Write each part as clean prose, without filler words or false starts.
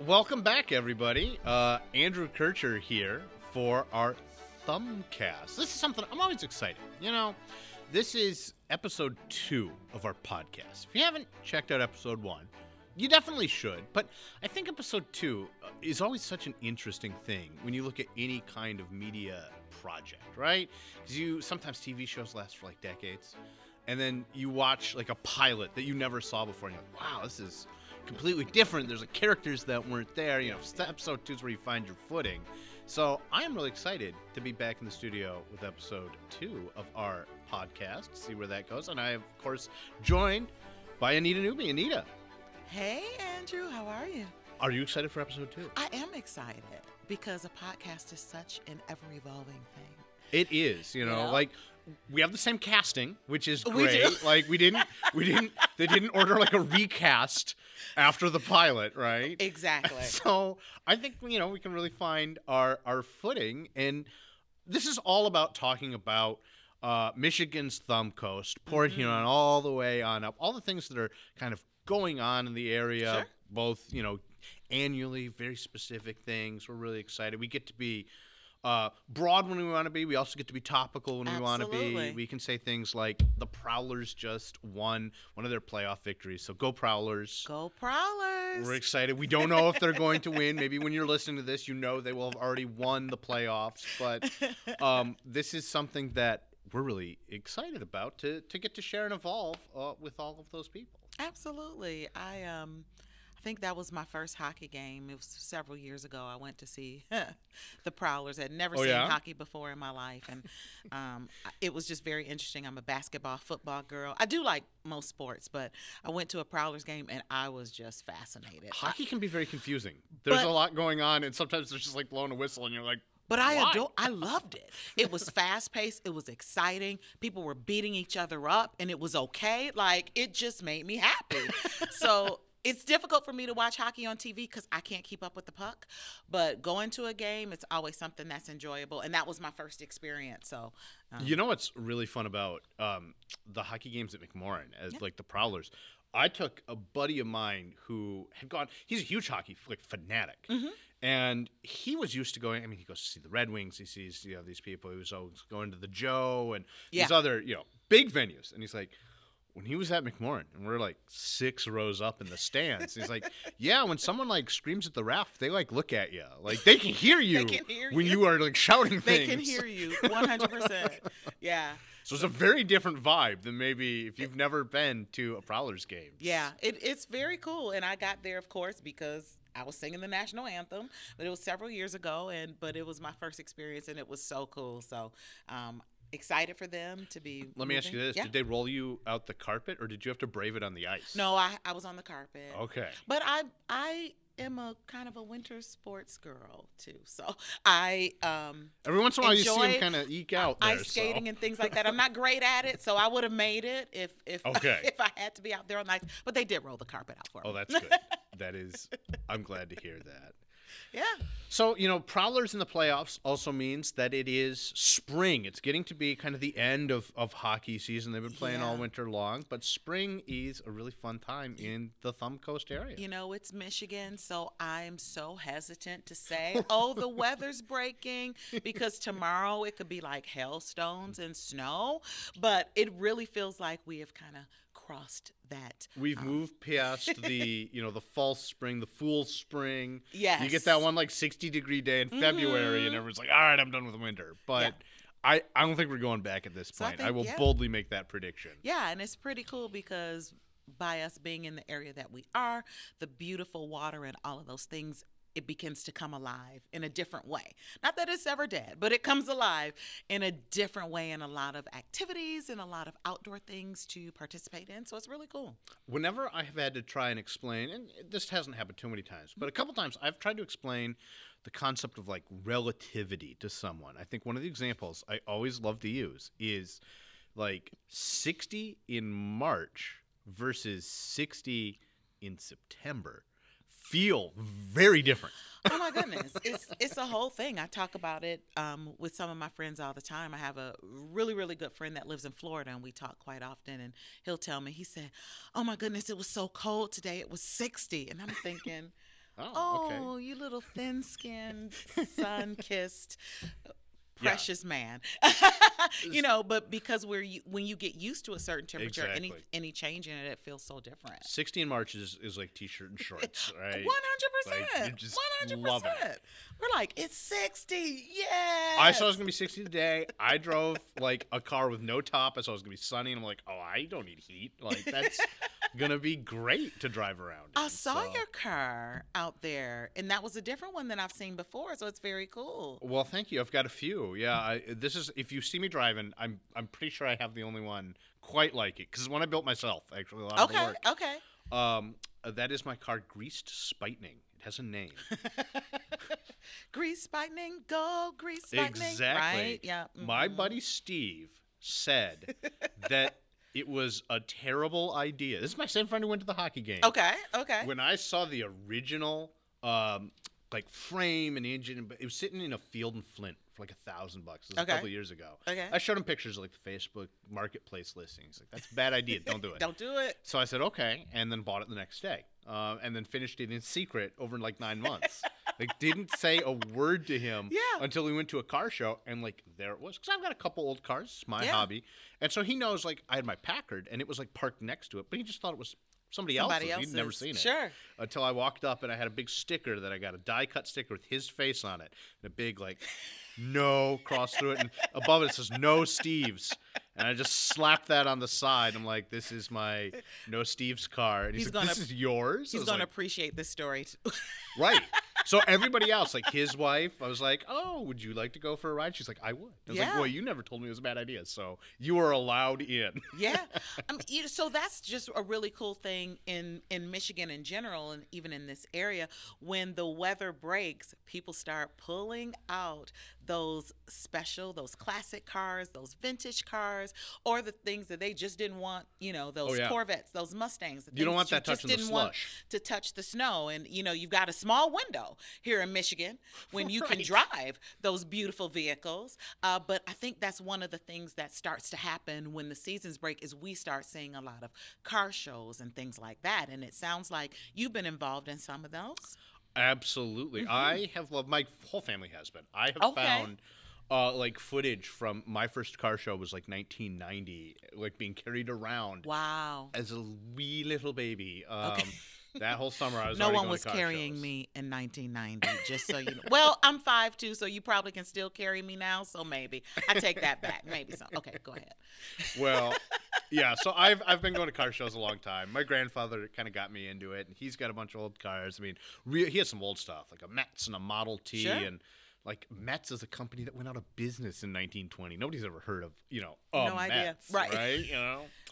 Welcome back, everybody. Andrew Kircher here for our Thumbcast. This is something I'm always excited. You know, this is episode 2 of our podcast. If you haven't checked out episode 1, you definitely should. But I think episode 2 is always such an interesting thing when you look at any kind of media project, right? Because sometimes TV shows last for like decades, and then you watch like a pilot that you never saw before, and you're like, wow, this is completely different. There's like characters that weren't there. You know, episode 2 is where you find your footing. So I am really excited to be back in the studio with episode 2 of our podcast, see where that goes. And I am, of course, joined by Anita Newby. Anita. Hey, Andrew. How are you? Are you excited for episode 2? I am excited because a podcast is such an ever-evolving thing. It is, you know, like we have the same casting, which is great. We do. Like they didn't order like a recast after the pilot, right? Exactly. So I think, you know, we can really find our footing. And this is all about talking about Michigan's Thumb Coast, Port Huron, all the way on up, all the things that are kind of going on in the area, both, you know, annually, very specific things. We're really excited. We get to be broad when we want to be. We also get to be topical when we want to be. We can say things like the Prowlers just won one of their playoff victories. So go Prowlers. Go Prowlers. We're excited. We don't know if they're going to win. Maybe when you're listening to this, you know they will have already won the playoffs. But this is something that we're really excited about to get to share and evolve with all of those people. Absolutely. I think that was my first hockey game. It was several years ago. I went to see the Prowlers. I'd never seen hockey before in my life, and it was just very interesting. I'm a basketball, football girl. I do like most sports, but I went to a Prowlers game, and I was just fascinated. Hockey can be very confusing. There's a lot going on, and sometimes there's just like blowing a whistle, and you're like, but I loved it. It was fast-paced. It was exciting. People were beating each other up, and it was okay. Like, it just made me happy. So it's difficult for me to watch hockey on TV because I can't keep up with the puck. But going to a game, it's always something that's enjoyable. And that was my first experience. So, you know what's really fun about the hockey games at McMorran, like the Prowlers? I took a buddy of mine who had gone. He's a huge hockey fanatic, and he was used to going. I mean, he goes to see the Red Wings. He sees these people. He was always going to the Joe and these other big venues. And he's like, when he was at McMorran, and we're like 6 rows up in the stands, he's like, yeah, when someone like screams at the ref, they like look at you, like they can hear you when you are like shouting things. They can hear you 100%. Yeah. So it's a very different vibe than maybe if you've never been to a Prowlers game. Yeah, it's very cool. And I got there, of course, because I was singing the national anthem, but it was several years ago, but it was my first experience, and it was so cool. So excited for them to be Let me ask you this. Did they roll you out the carpet, or did you have to brave it on the ice? No, I was on the carpet. Okay. But I am a kind of a winter sports girl too, so I every once in a while you see them kind of eke out there, ice skating and things like that. I'm not great at it, so I would have made it if if I had to be out there on the ice. But they did roll the carpet out for me. Oh, that's good. That is, I'm glad to hear that. Yeah. So, Prowlers in the playoffs also means that it is spring. It's getting to be kind of the end of hockey season. They've been playing all winter long, but spring is a really fun time in the Thumb Coast area. It's Michigan, so I'm so hesitant to say, oh, the weather's breaking, because tomorrow it could be like hailstones and snow, but it really feels like we have kind of crossed that. We've moved past the, the false spring, the fool's spring. Yes. You get that one like 60-degree day in February, and everyone's like, all right, I'm done with winter. But I don't think we're going back at this point. I will boldly make that prediction. Yeah, and it's pretty cool because by us being in the area that we are, the beautiful water and all of those things, it begins to come alive in a different way. Not that it's ever dead, but it comes alive in a different way, and a lot of activities and a lot of outdoor things to participate in. So it's really cool. Whenever I have had to try and explain, and this hasn't happened too many times, but a couple times I've tried to explain the concept of like relativity to someone. I think one of the examples I always love to use is like 60 in March versus 60 in September. Feel very different. Oh my goodness, it's a whole thing. I talk about it with some of my friends all the time. I have a really, really good friend that lives in Florida, and we talk quite often. And he'll tell me, he said, "Oh my goodness, it was so cold today. It was 60," and I'm thinking, "Oh, little thin-skinned, sun-kissed, precious man. But because when you get used to a certain temperature, Exactly. any change in it feels so different. 60 in March is like t-shirt and shorts, right? 100%. Like, you're just 100%. loving it. We're like, it's 60. Yeah. I saw it was going to be 60 today. I drove like a car with no top. I saw it was going to be sunny. And I'm like, oh, I don't need heat. Like, that's going to be great to drive around in. I saw your car out there, and that was a different one than I've seen before, so it's very cool. Well, thank you. I've got a few. Yeah, this is, if you see me driving, I'm pretty sure I have the only one quite like it, because one I built myself, actually, a lot of the work. Okay. That is my car, Greased Spightening. It has a name. Grease Spightening, go Grease Spightening. Exactly. Right? Yeah. Mm-hmm. My buddy Steve said that it was a terrible idea. This is my same friend who went to the hockey game. Okay. When I saw the original, like frame and engine, it was sitting in a field in Flint for like $1,000. This was a couple of years ago. Okay. I showed him pictures of like the Facebook Marketplace listings. Like, that's a bad idea. Don't do it. Don't do it. So I said, okay, and then bought it the next day. And then finished it in secret over like 9 months. Like, didn't say a word to him until we went to a car show, and like there it was. Because I've got a couple old cars, it's my hobby, and so he knows like I had my Packard, and it was like parked next to it, but he just thought it was somebody else's. He'd never seen it. Sure. Until I walked up and I had a big sticker that I got, a die-cut sticker with his face on it, and a big like no cross through it, and above it says no Steve's. And I just slapped that on the side. I'm like, this is my no Steve's car. And he's like, this is yours? He's going to appreciate this story. Right. So everybody else, like his wife, I was like, oh, would you like to go for a ride? She's like, I would. I was like, boy, you never told me it was a bad idea. So you are allowed in. Yeah. So that's just a really cool thing in Michigan in general, and even in this area. When the weather breaks, people start pulling out those classic cars, those vintage cars, or the things that they just didn't want, those Corvettes, those Mustangs. You don't want that touching the slush. Want to touch the snow. And, you've got a small window here in Michigan when you can drive those beautiful vehicles. But I think that's one of the things that starts to happen when the seasons break is we start seeing a lot of car shows and things like that. And it sounds like you've been involved in some of those. Absolutely. I have loved, my whole family has been. I have found like footage from my first car show was like 1990, like being carried around. Wow. As a wee little baby. That whole summer I was No already one going was to car carrying shows. me in 1990, just so you know. Well, I'm 5'2", so you probably can still carry me now, so maybe. I take that back. Maybe so. Okay, go ahead. Well, yeah, so I've been going to car shows a long time. My grandfather kind of got me into it, and he's got a bunch of old cars. I mean, he has some old stuff, like a Metz and a Model T, and like Metz is a company that went out of business in 1920. Nobody's ever heard of, no idea. Metz, right?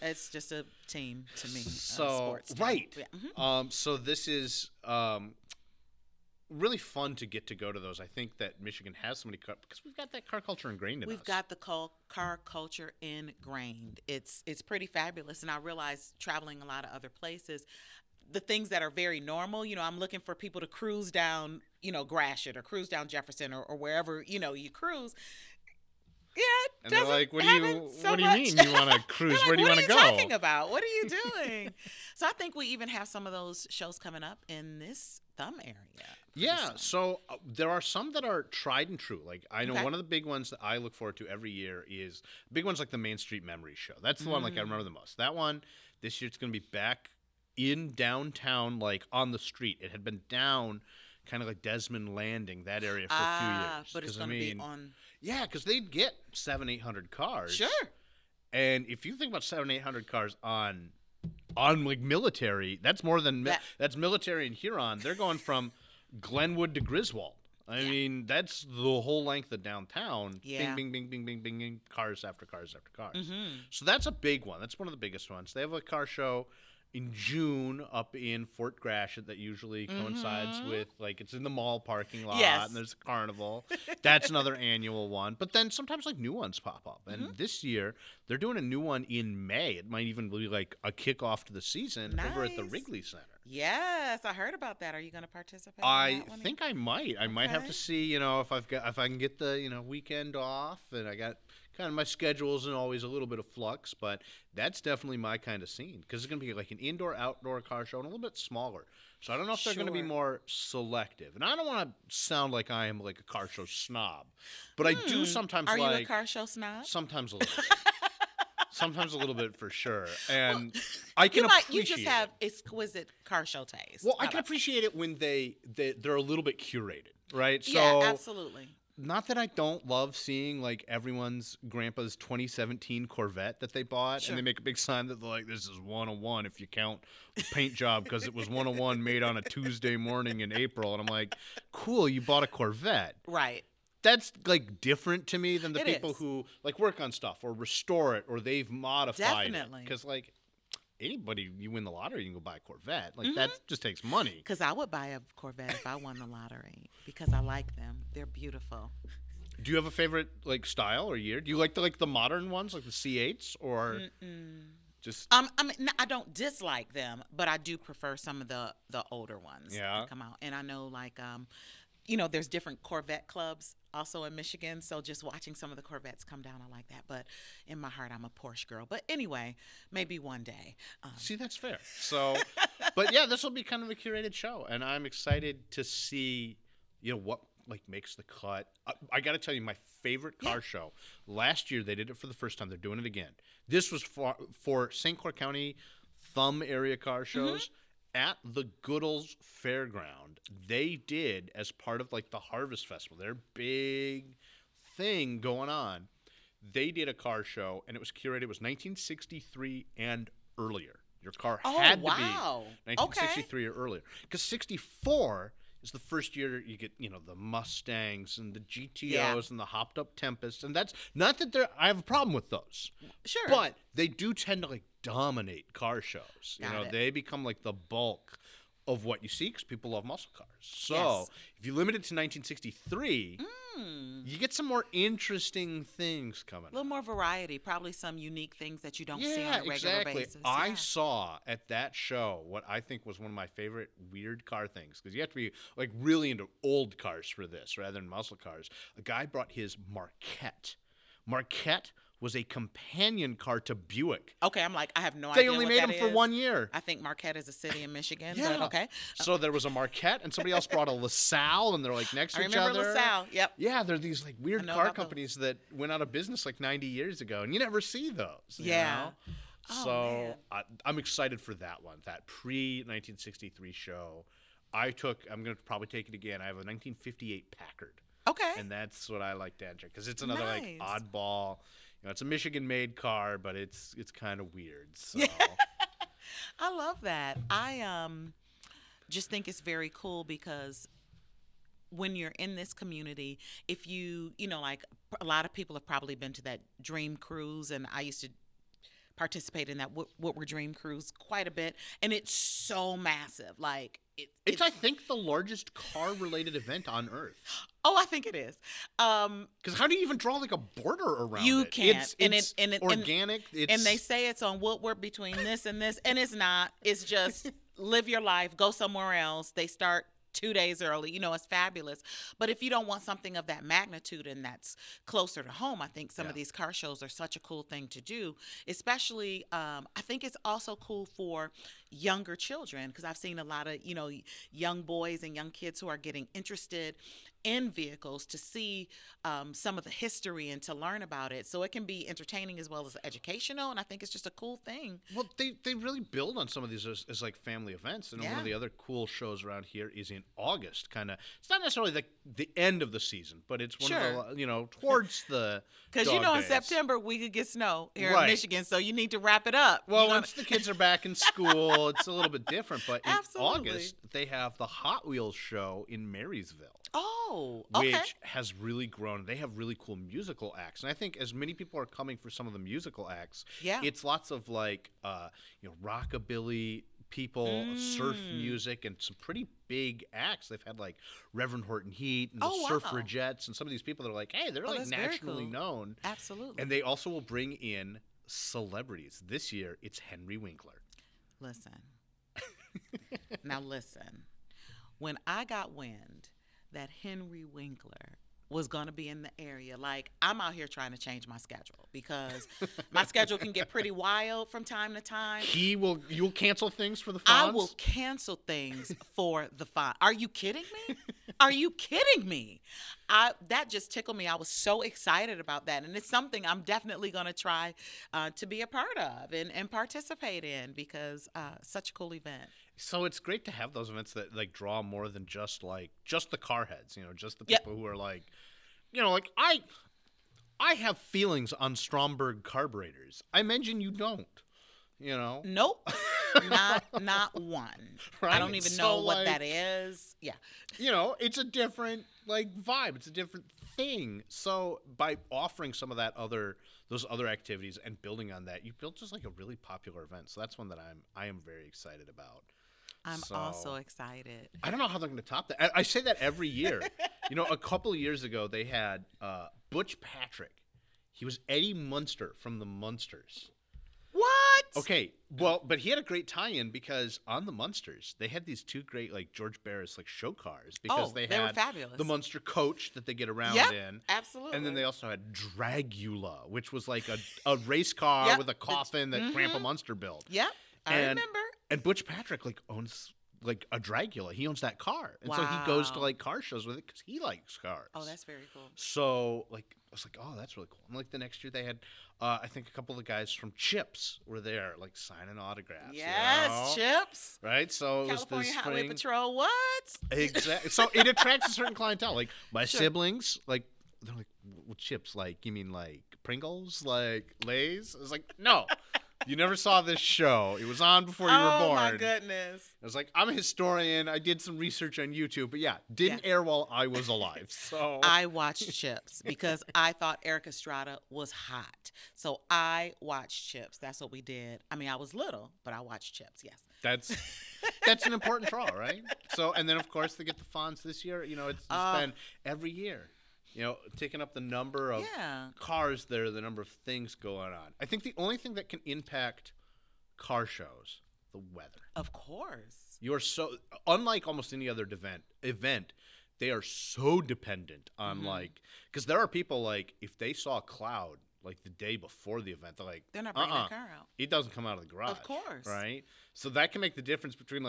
It's just a team to me. So sports team. right. Yeah. Mm-hmm. So this is really fun to get to go to those. I think that Michigan has so many because we've got that car culture ingrained in us. We've got the car culture ingrained. It's pretty fabulous, and I realize traveling a lot of other places, the things that are very normal, I'm looking for people to cruise down, Gratiot or cruise down Jefferson or wherever, you cruise. Yeah, and they're like, what do you mean you want to cruise? Like, where do you want to go? What are you talking about? What are you doing? So I think we even have some of those shows coming up in this Thumb area. Yeah, so there are some that are tried and true. Like, I know one of the big ones that I look forward to every year is big ones like the Main Street Memories Show. That's the one like I remember the most. That one, this year it's going to be back in downtown, like on the street. It had been down kind of like Desmond Landing, that area for a few years. But it's going to be on... Yeah, because they'd get 700-800 cars. Sure. And if you think about 700-800 cars on like military, that's more than that's military in Huron. They're going from Glenwood to Griswold. I mean, that's the whole length of downtown. Yeah. Bing, bing, bing, bing, bing, bing, cars after cars after cars. So that's a big one. That's one of the biggest ones. They have a car show in June up in Fort Gratiot that usually coincides with, like, it's in the mall parking lot and there's a carnival. That's another annual one. But then sometimes, like, new ones pop up. And this year, they're doing a new one in May. It might even be, like, a kickoff to the season over at the Wrigley Center. Yes, I heard about that. Are you going to participate? I think I might. I might have to see, if I can get the, weekend off, and I got kind of my schedule isn't always a little bit of flux, but that's definitely my kind of scene because it's going to be like an indoor-outdoor car show and a little bit smaller. So I don't know if they're going to be Sure. more selective. And I don't want to sound like I am like a car show snob, but I do sometimes Are you a like car show snob? sometimes a little bit. Sometimes a little bit for sure. And I can appreciate You just have it. exquisite car show taste. Well, I can appreciate it when they're a little bit curated, right? Yeah, So absolutely. not that I don't love seeing like everyone's grandpa's 2017 Corvette that they bought, Sure. and they make a big sign that they're like, "This is 101 if you count the paint job because it was 101 made on a Tuesday morning in April." And I'm like, "Cool, you bought a Corvette." Right. That's like different to me than the It people is. who like work on stuff or restore it or they've modified Definitely. it. Because like anybody, you win the lottery, you can go buy a Corvette. Like that just takes money. Because I would buy a Corvette if I won the lottery because I like them. They're beautiful. Do you have a favorite like style or year? Do you like the modern ones like the C8s or just? I mean, I don't dislike them, but I do prefer some of the older ones Yeah. that come out. And I know like there's different Corvette clubs also in Michigan. So just watching some of the Corvettes come down, I like that. But in my heart, I'm a Porsche girl. But anyway, maybe one day. See, that's fair. So, but yeah, this will be kind of a curated show, and I'm excited to see, what like makes the cut. I got to tell you, my favorite car show last year. They did it for the first time. They're doing it again. This was for St. Clair County Thumb area car shows. At the Goodles Fairground, they did as part of like the Harvest Festival, their big thing going on. They did a car show, and it was curated. It was 1963 and earlier. Your car had to be 1963 or earlier, because 64 is the first year you get the Mustangs and the GTOs and the hopped up Tempests, and that's not that I have a problem with those. Sure. But they do tend to like dominate car shows. Got it. They become like the bulk of what you see because people love muscle cars. So Yes. if you limit it to 1963, you get some more interesting things coming A little more variety, probably some unique things that you don't see on a regular exactly. basis. I Yeah. saw at that show what I think was one of my favorite weird car things, because you have to be like really into old cars for this rather than muscle cars. A guy brought his Marquette. Marquette was a companion car to Buick. Okay, I'm like, I have no They idea only what made that them for is. 1 year. I think Marquette is a city in Michigan, Yeah. but okay. So there was a Marquette, and somebody else brought a LaSalle, and they're like next to I each remember other. LaSalle. Yep. Yeah, they're these like weird know car about those. companies that went out of business like 90 years ago, and you never see those. you Yeah. know? Oh, So man. I'm excited for that one, that pre-1963 show. I'm going to probably take it again. I have a 1958 Packard. Okay. And that's what I like to enter, because it's another like Nice. oddball. It's a Michigan-made car, but it's kind of weird. So I love that. I just think it's very cool because when you're in this community, if like a lot of people have probably been to that Dream Cruise, and I used to participate in that what were Dream Cruise quite a bit, and it's so massive. Like it's I think the largest car-related event on Earth. Oh, I think it is. Because how do you even draw like a border around You it? can't. It's And it- organic. And they say it's on Woodward between this and this, and it's not. It's just live your life, go somewhere else. They start 2 days early. It's fabulous. But if you don't want something of that magnitude and that's closer to home, I think some of these car shows are such a cool thing to do. Especially, I think it's also cool for younger children, because I've seen a lot of, young boys and young kids who are getting interested in vehicles to see some of the history and to learn about it. So it can be entertaining as well as educational, and I think it's just a cool thing. Well, they really build on some of these as like family events. And one of the other cool shows around here is in August. Kind of, it's not necessarily the end of the season, but it's one of the towards the Because dog in days. September we could get snow here Right. in Michigan, so you need to wrap it up. Well, once the kids are back in school, it's a little bit different. But in Absolutely. August, they have the Hot Wheels show in Marysville. Oh, okay. Which has really grown. They have really cool musical acts, and I think as many people are coming for some of the musical acts, it's lots of like rockabilly people, surf music, and some pretty big acts. They've had like Reverend Horton Heat and the Surfragettes, and some of these people that are like, hey, they're like that's very nationally cool. known. Absolutely. And they also will bring in celebrities. This year, it's Henry Winkler. Listen. Now listen. When I got wind that Henry Winkler was going to be in the area. Like, I'm out here trying to change my schedule because my schedule can get pretty wild from time to time. You'll cancel things for the Fonz? I will cancel things for the Fonz. Are you kidding me? Are you kidding me? That just tickled me. I was so excited about that. And it's something I'm definitely going to try to be a part of and participate in because such a cool event. So it's great to have those events that like draw more than just the car heads, just the people who are like, like I have feelings on Stromberg carburetors. I imagine you don't, Nope. not one. Right? I don't even know what that is. Yeah. It's a different vibe. It's a different thing. So by offering some of those other activities and building on that, you built just like a really popular event. So that's one that I am very excited about. I'm also excited. I don't know how they're going to top that. I say that every year. A couple of years ago, they had Butch Patrick. He was Eddie Munster from the Munsters. What? Okay, well, but he had a great tie-in because on the Munsters, they had these two great George Barris show cars because they were had fabulous. The Munster coach that they get around in. Absolutely. And then they also had Dragula, which was like a race car with a coffin that Grandpa Munster built. Yep. I remember. And Butch Patrick owns a Dragula. He owns that car. And so he goes to car shows with it because he likes cars. Oh, that's very cool. So I was like, oh, that's really cool. And the next year they had I think a couple of the guys from Chips were there signing autographs. Yes, Chips. Right? So California it was this Highway spring. Patrol, what? Exactly. So it attracts a certain clientele. My siblings, they're like, well, Chips, you mean Pringles, Lay's? I was like, no. You never saw this show. It was on before you were born. Oh, my goodness. I was like, I'm a historian. I did some research on YouTube. But, didn't air while I was alive. So I watched Chips because I thought Eric Estrada was hot. So I watched Chips. That's what we did. I mean, I was little, but I watched Chips, yes. That's an important draw, right? So, and then, of course, they get the Fonz this year. It's been every year. Taking up the number of cars there, the number of things going on. I think the only thing that can impact car shows, the weather. Of course. You're so, unlike almost any other event, they are so dependent on because there are people if they saw a cloud the day before the event, they're not bringing their car out. It doesn't come out of the garage. Of course. Right? So that can make the difference between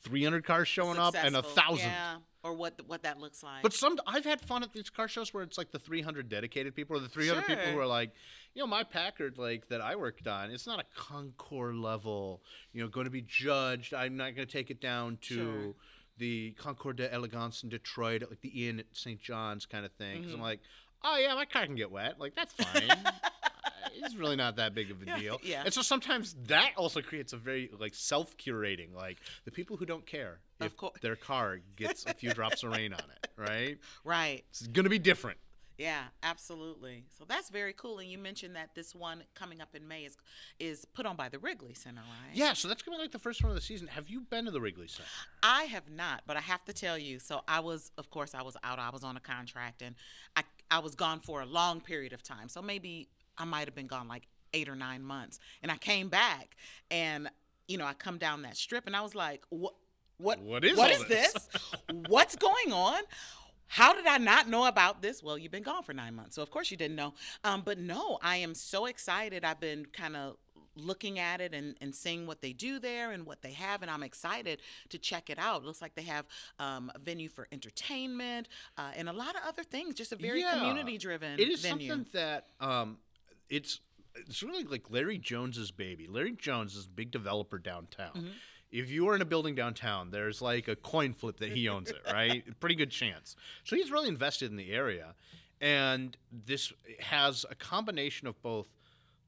300 cars showing up and 1,000. Yeah, or what that looks like. But I've had fun at these car shows where it's the 300 dedicated people or the 300 people who are my Packard that I worked on, it's not a Concours level, going to be judged. I'm not going to take it down to the Concours d'Elegance in Detroit, the Inn at St. John's kind of thing. Because I'm oh yeah, my car can get wet. That's fine. It's really not that big of a deal. Yeah. And so sometimes that also creates a very self-curating, the people who don't care if their car gets a few drops of rain on it, right? Right. It's going to be different. Yeah, absolutely. So that's very cool. And you mentioned that this one coming up in May is put on by the Wrigley Center, right? Yeah, so that's going to be the first one of the season. Have you been to the Wrigley Center? I have not, but I have to tell you. So I was out. I was on a contract, and I was gone for a long period of time. So maybe I might have been gone 8 or 9 months. And I came back and, I come down that strip and I was like, what is this? What's going on? How did I not know about this? Well, you've been gone for 9 months. So of course you didn't know. But no, I am so excited. I've been kind of looking at it and seeing what they do there and what they have, and I'm excited to check it out. It looks like they have a venue for entertainment and a lot of other things, just a very community-driven venue. It is something that it's really Larry Jones's baby. Larry Jones is a big developer downtown. Mm-hmm. If you are in a building downtown, there's a coin flip that he owns it, right? Pretty good chance. So he's really invested in the area. And this has a combination of both.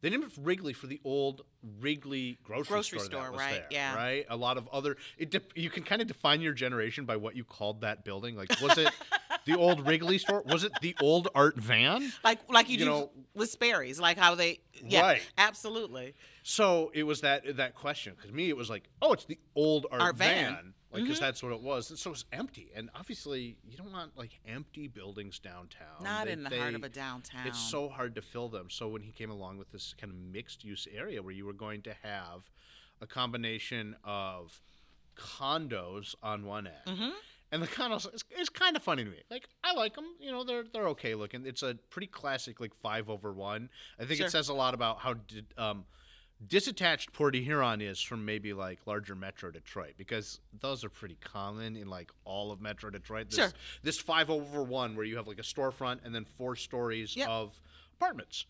They named it Wrigley for the old Wrigley grocery store that was right? there, Yeah. Right? A lot of other. You can kind of define your generation by what you called that building. Was it the old Wrigley store? Was it the old Art Van? Like you do with Sperry's, how they. Yeah, right. Absolutely. So it was that question because me it was it's the old Art Van. Because that's what it was. And so it was empty. And obviously, you don't want, empty buildings downtown. Not in the heart of a downtown. It's so hard to fill them. So when he came along with this kind of mixed-use area where you were going to have a combination of condos on one end, And the condos, it's kind of funny to me. Like, I like them. You know, they're okay looking. It's a pretty classic, like, 5/1. I think Sure. it says a lot about how disattached Port Huron is from maybe, like, larger Metro Detroit, because those are pretty common in, like, all of Metro Detroit. Sure. This 5/1 where you have, like, a storefront and then 4 stories Yep. of apartments.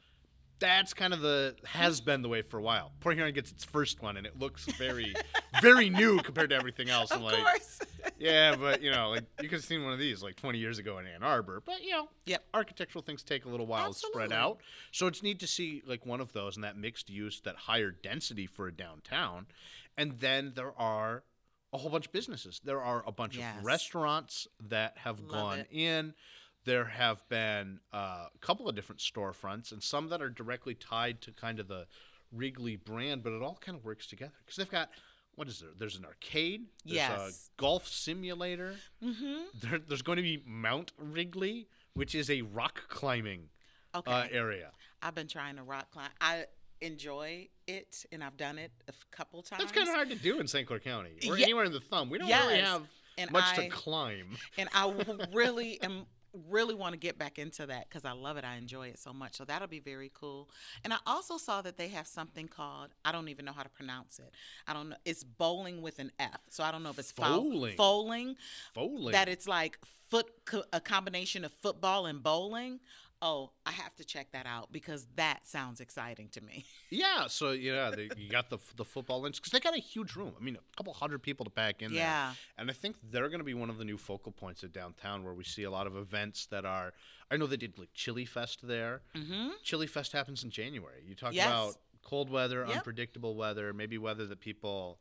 That's kind of has been the way for a while. Port Huron gets its first one, and it looks very, very new compared to everything else. Of And like, course. yeah, but you know, like you could have seen one of these like 20 years ago in Ann Arbor. But you know, Yep. architectural things take a little while to spread Absolutely. out. So it's neat to see like one of those and that mixed use, that higher density for a downtown. And then there are a whole bunch of businesses. There are a bunch Yes. of restaurants that have Love gone it. in. There have been a couple of different storefronts and some that are directly tied to kind of the Wrigley brand, but it all kind of works together because they've got, what is there? There's an arcade. There's Yes. a golf simulator. Mm-hmm. There's going to be Mount Wrigley, which is a rock climbing Okay. area. I've been trying to rock climb. I enjoy it, and I've done it a couple times. That's kind of hard to do in St. Clair County or Yeah. anywhere in the Thumb. We don't really Yes. have And much to climb. And I really want to get back into that because I love it. I enjoy it so much. So that'll be very cool. And I also saw that they have something called, I don't even know how to pronounce it. I don't know. It's bowling with an F. So I don't know if it's Bowling. Bowling. Bowling. That it's like a combination of football and bowling. Oh, I have to check that out because that sounds exciting to me. Yeah, so yeah, you got the football links because they got a huge room. I mean, a couple hundred people to pack in Yeah. there. And I think they're going to be one of the new focal points of downtown where we see a lot of events that are. I know they did like Chili Fest there. Mm-hmm. Chili Fest happens in January. You talk Yes. about cold weather, Yep. unpredictable weather, maybe weather that people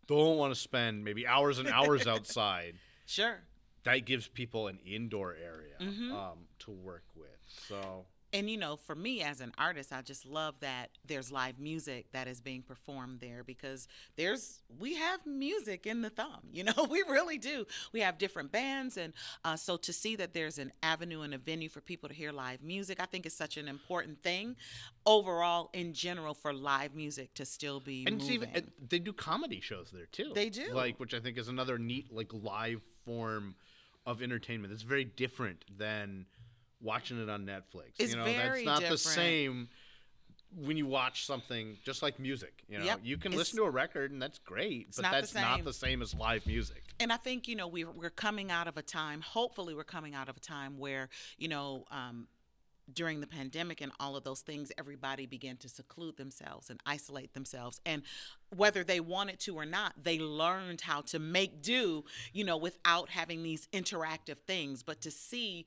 don't want to spend maybe hours and hours outside. Sure. That gives people an indoor area Mhm. to work with. So. And, you know, for me as an artist, I just love that there's live music that is being performed there because we have music in the Thumb, you know, we really do. We have different bands. And so to see that there's an avenue and a venue for people to hear live music, I think is such an important thing overall in general for live music to still be And it's moving. even they do comedy shows there too. They do. Like, which I think is another neat like live form of entertainment. It's very different than watching it on Netflix. It's you know, very that's not the different. same when you watch something just like music. You know, Yep. you can It's- listen to a record and that's great, but not the that's not same. the same as live music. And I think, you know, we're coming out of a time, hopefully we're coming out of a time where, you know, during the pandemic and all of those things, everybody began to seclude themselves and isolate themselves. And whether they wanted to or not, they learned how to make do, you know, without having these interactive things. But to see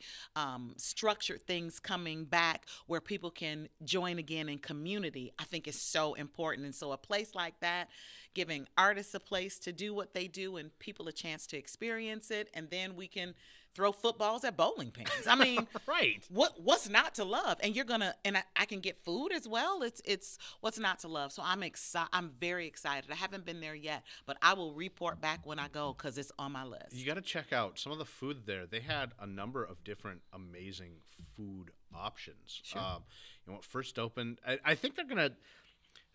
structured things coming back where people can join again in community, I think is so important. And so a place like that, giving artists a place to do what they do and people a chance to experience it, and then we can throw footballs at bowling pins. I mean, Right. what's not to love? And you're gonna, and I can get food as well. It's what's not to love. So I'm excited. I'm very excited. I haven't been there yet, but I will report back when I go because it's on my list. You got to check out some of the food there. They had a number of different amazing food options. Sure. You know, it first opened. I think they're gonna.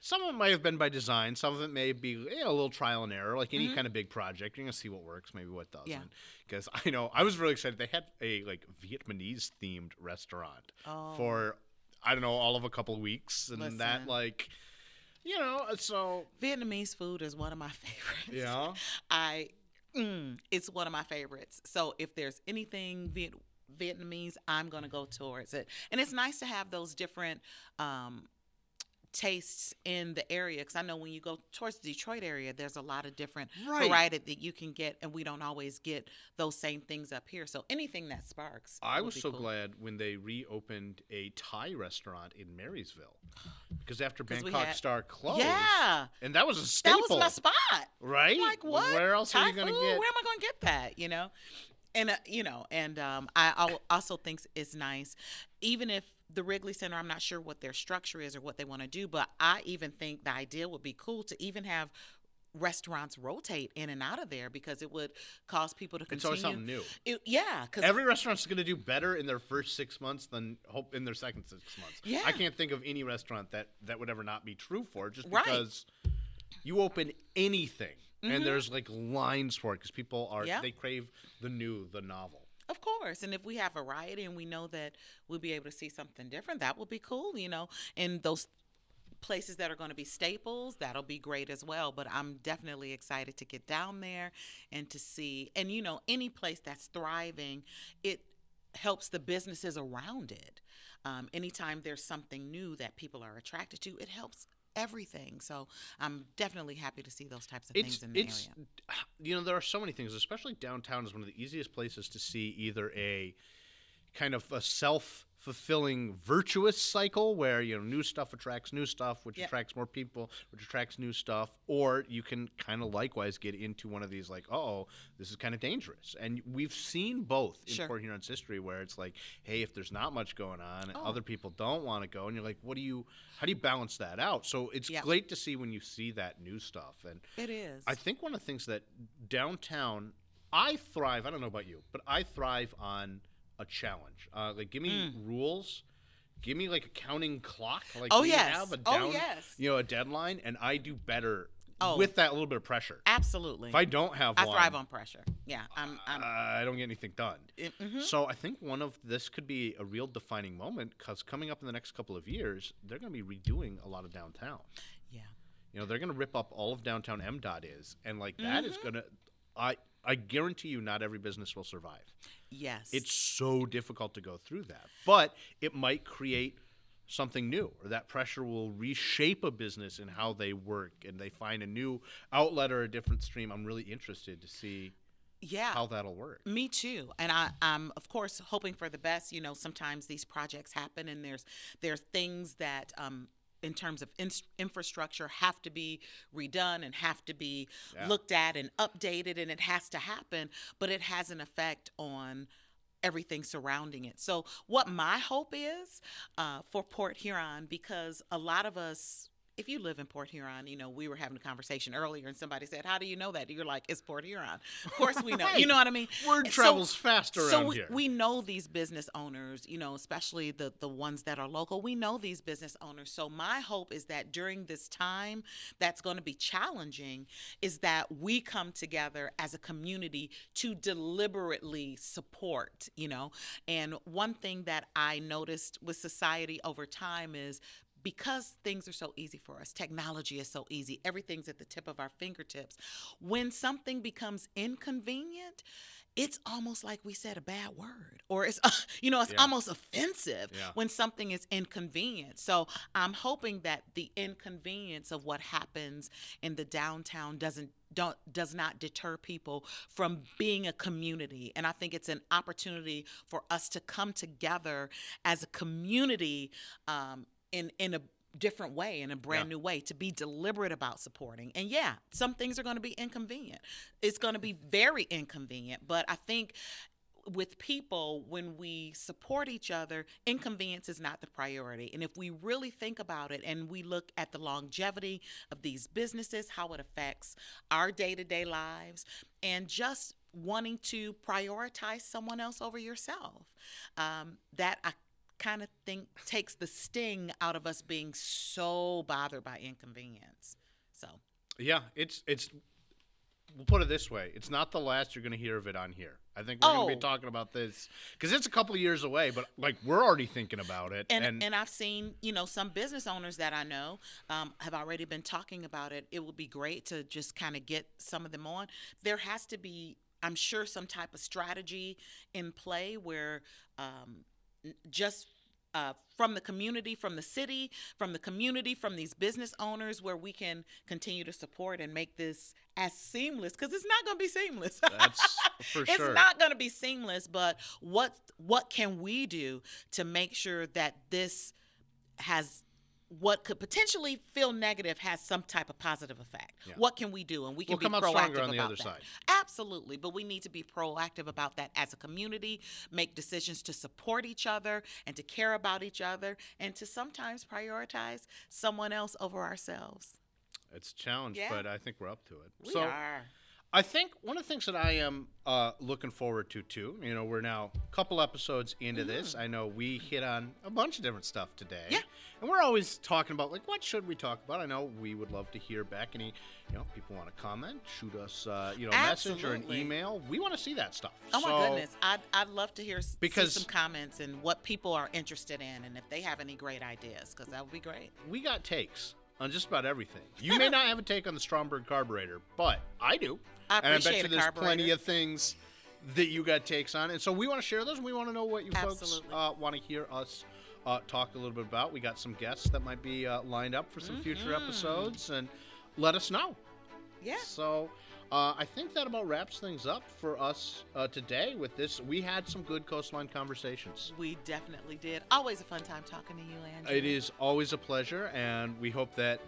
Some of it might have been by design. Some of it may be a little trial and error, like any kind of big project. You're gonna see what works, maybe what doesn't. Yeah. Because I know I was really excited. They had a like Vietnamese themed restaurant for I don't know all of a couple of weeks, and that Listen. like, you know, so Vietnamese food is one of my favorites. yeah. It's one of my favorites. So if there's anything Vietnamese, I'm gonna go towards it. And it's nice to have those different tastes in the area because I know when you go towards the Detroit area, there's a lot of different Right. variety that you can get, and we don't always get those same things up here. So anything that sparks, I would was be so cool. glad when they reopened a Thai restaurant in Marysville because after 'Cause we Bangkok had- Star closed, Yeah, and that was a that staple, was my spot. right? Like what? Where else Thai are you going to food? get? Where am I going to get that? You know, and you know, and I also think it's nice, even if the Wrigley Center, I'm not sure what their structure is or what they want to do, but I even think the idea would be cool to even have restaurants rotate in and out of there because it would cause people to It's continue. always something new. Yeah, because Every restaurant's going to do better in their first 6 months than hope in their second 6 months. Yeah. I can't think of any restaurant that would ever not be true for just Right. because you open anything and there's like lines for it because people are Yeah. they crave the new, the novel. Of course. And if we have variety and we know that we'll be able to see something different, that will be cool, And those places that are going to be staples, that'll be great as well. But I'm definitely excited to get down there and to see. And, any place that's thriving, it helps the businesses around it. Anytime there's something new that people are attracted to, it helps everything. So I'm definitely happy to see those types of things in the area. There are so many things, especially downtown is one of the easiest places to see either a kind of a self-fulfilling virtuous cycle where new stuff attracts new stuff, which attracts more people, which attracts new stuff, or you can kind of likewise get into one of these like, oh, this is kind of dangerous. And we've seen both in Port Huron's history where it's like, hey, if there's not much going on and other people don't want to go, and you're like, how do you balance that out? So it's great to see when you see that new stuff. And it is. I think one of the things that downtown, I thrive, I don't know about you, but I thrive on a challenge. Like, give me rules. Give me like a counting clock. Like, have a deadline, and I do better with that little bit of pressure. Absolutely. If I don't have I thrive on pressure. Yeah, I don't get anything done. So I think this could be a real defining moment because coming up in the next couple of years, they're going to be redoing a lot of downtown. Yeah. They're going to rip up all of downtown MDOT and like that is going to. I guarantee you not every business will survive. Yes. It's so difficult to go through that. But it might create something new, or that pressure will reshape a business in how they work and they find a new outlet or a different stream. I'm really interested to see how that'll work. Me too. And I'm, of course, hoping for the best. Sometimes these projects happen and there's things that in terms of infrastructure have to be redone and have to be looked at and updated, and it has to happen, but it has an effect on everything surrounding it. So what my hope is for Port Huron, because a lot of us, if you live in Port Huron, we were having a conversation earlier and somebody said, how do you know that? You're like, it's Port Huron. Of course we know. Right. You know what I mean? Word travels fast around here. So we know these business owners, especially the ones that are local. We know these business owners. So my hope is that during this time that's going to be challenging is that we come together as a community to deliberately support, And one thing that I noticed with society over time is because things are so easy for us, technology is so easy, everything's at the tip of our fingertips. When something becomes inconvenient, it's almost like we said a bad word, or it's almost offensive when something is inconvenient. So I'm hoping that the inconvenience of what happens in the downtown does not deter people from being a community. And I think it's an opportunity for us to come together as a community in a different way, in a brand new way, to be deliberate about supporting. And some things are going to be inconvenient. It's going to be very inconvenient. But I think with people, when we support each other, inconvenience is not the priority. And if we really think about it and we look at the longevity of these businesses, how it affects our day-to-day lives, and just wanting to prioritize someone else over yourself, that I kind of think takes the sting out of us being so bothered by inconvenience. So it's we'll put it this way, it's not the last you're going to hear of it on here. I think we're going to be talking about this because it's a couple of years away, but like we're already thinking about it. And I've seen some business owners that I know have already been talking about it. It would be great to just kind of get some of them on. There has to be, I'm sure, some type of strategy in play where just from the community, from the city, from the community, from these business owners, where we can continue to support and make this as seamless, because it's not going to be seamless. That's for sure. It's not going to be seamless, but what can we do to make sure that this has what could potentially feel negative has some type of positive effect? What can we do? And we can be proactive stronger on the about other that. side. Absolutely. But we need to be proactive about that as a community, make decisions to support each other and to care about each other, and to sometimes prioritize someone else over ourselves. It's a challenge, but I think we're up to it. We are. I think one of the things that I am looking forward to, too, we're now a couple episodes into this. I know we hit on a bunch of different stuff today. Yeah. And we're always talking about, like, what should we talk about? I know we would love to hear back any, people want to comment, shoot us, a message or an email. We want to see that stuff. Oh, my goodness. I'd love to see some comments and what people are interested in and if they have any great ideas, because that would be great. We got takes on just about everything. You may not have a take on the Stromberg carburetor, but I do. I appreciate and I bet you there's carburetor. plenty of things that you got takes on. And so we want to share those, and we want to know what you folks want to hear us talk a little bit about. We got some guests that might be lined up for some future episodes, and let us know. Yeah. So I think that about wraps things up for us today with this. We had some good coastline conversations. We definitely did. Always a fun time talking to you, Andrew. It is always a pleasure, and we hope that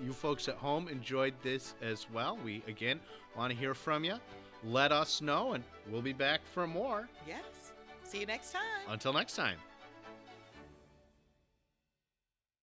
you folks at home enjoyed this as well. We, again, want to hear from you. Let us know, and we'll be back for more. Yes. See you next time. Until next time.